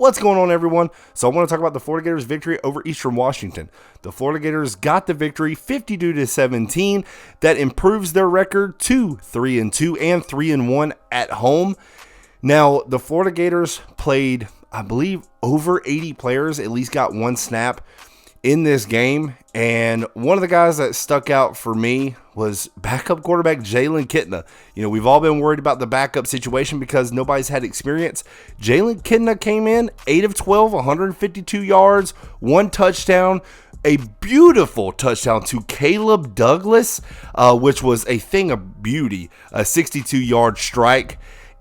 What's going on, everyone? So I want to talk about the Florida Gators' victory over Eastern Washington. The Florida Gators got the victory 52-17. That improves their record to 3-2 and 3-1 at home. Now, the Florida Gators played, I believe, over 80 players, at least got one snap in this game. And one of the guys that stuck out for me was backup quarterback Jalen Kitna. You know, we've all been worried about the backup situation because nobody's had experience. Jalen Kitna came in 8 of 12, 152 yards, 1 touchdown, a beautiful touchdown to Caleb Douglas, which was a thing of beauty, a 62-yard strike.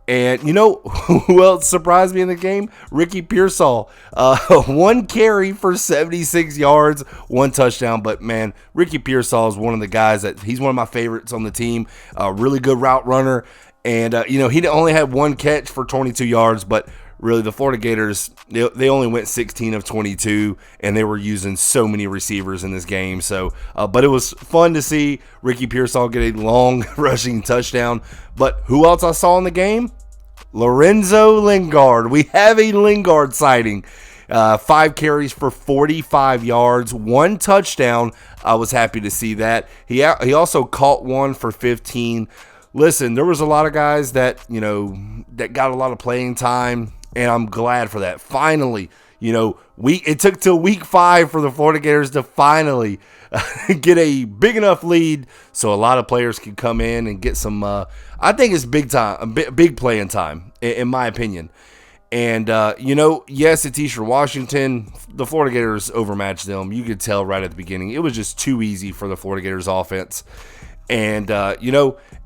And you know who else surprised me in the game? Ricky Pearsall. 1 carry for 76 yards, 1 touchdown. But man, Ricky Pearsall is one of the guys he's one of my favorites on the team. Really good route runner. And, he only had 1 catch for 22 yards, but really the Florida Gators, they only went 16 of 22, and they were using so many receivers in this game. So, but it was fun to see Ricky Pearsall get a long rushing touchdown. But who else I saw in the game? Lorenzo Lingard. We have a Lingard sighting. 5 carries for 45 yards, 1 touchdown. I was happy to see that. He also caught one for 15. Listen, there was a lot of guys that got a lot of playing time, and I'm glad for that. Finally, it took till week 5 for the Florida Gators to finally get a big enough lead so a lot of players can come in and get some, I think it's big time, big playing time, in my opinion. And, yes, it's Eastern Washington. The Florida Gators overmatched them. You could tell right at the beginning. It was just too easy for the Florida Gators offense. And,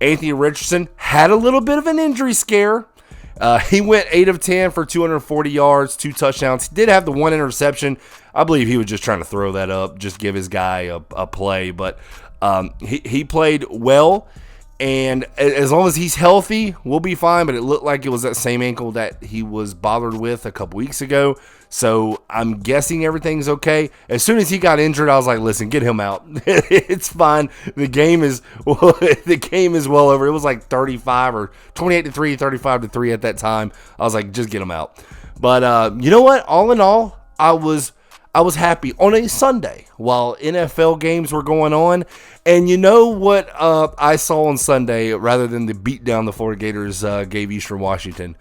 Anthony Richardson had a little bit of an injury scare. He went 8 of 10 for 240 yards, 2 touchdowns. He did have the 1 interception. I believe he was just trying to throw that up, just give his guy a play. But he played well, and as long as he's healthy, we'll be fine. But it looked like it was that same ankle that he was bothered with a couple weeks ago. So I'm guessing everything's okay. As soon as he got injured, I was like, listen, get him out. It's fine. The game is well over. It was like 35 or 28-3, 35-3 at that time. I was like, just get him out. But you know what? All in all, I was happy on a Sunday while NFL games were going on. And you know what I saw on Sunday, rather than the beatdown the Florida Gators gave Eastern Washington,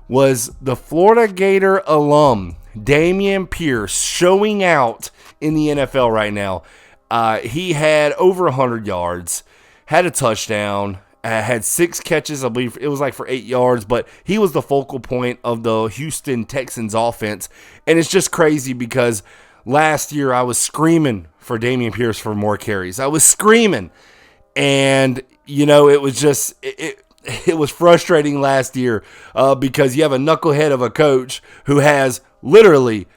was the Florida Gator alum Damien Pierce showing out in the NFL right now. He had over 100 yards, had a touchdown, had 6 catches. I believe it was like for 8 yards, but he was the focal point of the Houston Texans offense. And it's just crazy because last year I was screaming for Damien Pierce for more carries. I was screaming. And, it was just... It was frustrating last year because you have a knucklehead of a coach who has literally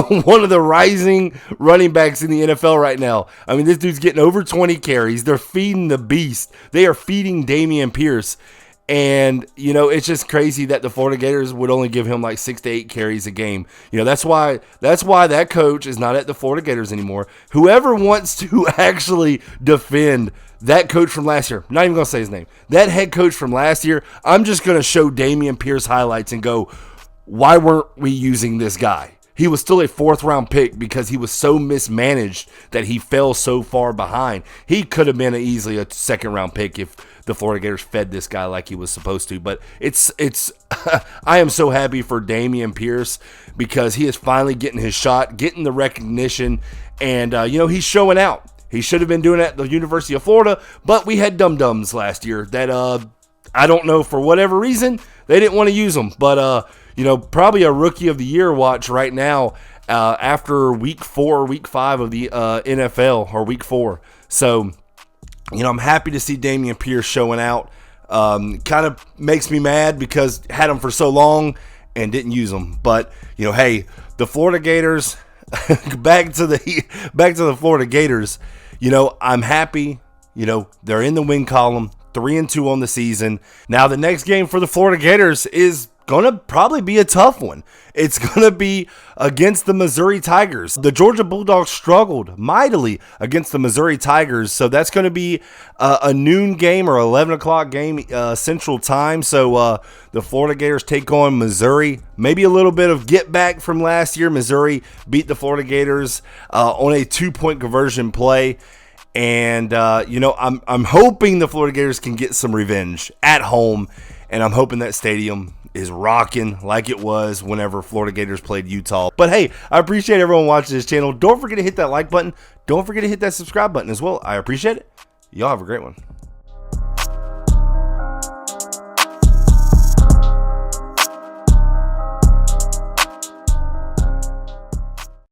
one of the rising running backs in the NFL right now. I mean, this dude's getting over 20 carries. They're feeding the beast. They are feeding Damien Pierce. And, it's just crazy that the Florida Gators would only give him like 6 to 8 carries a game. That's why that coach is not at the Florida Gators anymore. Whoever wants to actually defend that coach from last year, not even going to say his name, that head coach from last year, I'm just going to show Damien Pierce highlights and go, why weren't we using this guy? He was still a 4th-round pick because he was so mismanaged that he fell so far behind. He could have been easily a 2nd-round pick if the Florida Gators fed this guy like he was supposed to. But it's I am so happy for Damien Pierce because he is finally getting his shot, getting the recognition, and, he's showing out. He should have been doing that at the University of Florida, but we had dum-dums last year that I don't know, for whatever reason, they didn't want to use them. But, probably a Rookie of the Year watch right now after week 4, week 5 of the NFL, or week 4. So, I'm happy to see Damien Pierce showing out. Kind of makes me mad because had him for so long and didn't use him. But, hey, the Florida Gators, back to the Florida Gators. I'm happy. They're in the win column, 3-2 on the season. Now the next game for the Florida Gators is going to probably be a tough one. It's going to be against the Missouri Tigers. The Georgia Bulldogs struggled mightily against the Missouri Tigers, so that's going to be a noon game or 11 o'clock game Central Time. So the Florida Gators take on Missouri. Maybe a little bit of get back from last year. Missouri beat the Florida Gators on a 2-point conversion play. And, I'm hoping the Florida Gators can get some revenge at home, and I'm hoping that stadium is rocking like it was whenever Florida Gators played Utah. But hey, I appreciate everyone watching this channel. Don't forget to hit that like button. Don't forget to hit that subscribe button as well. I appreciate it. Y'all have a great one.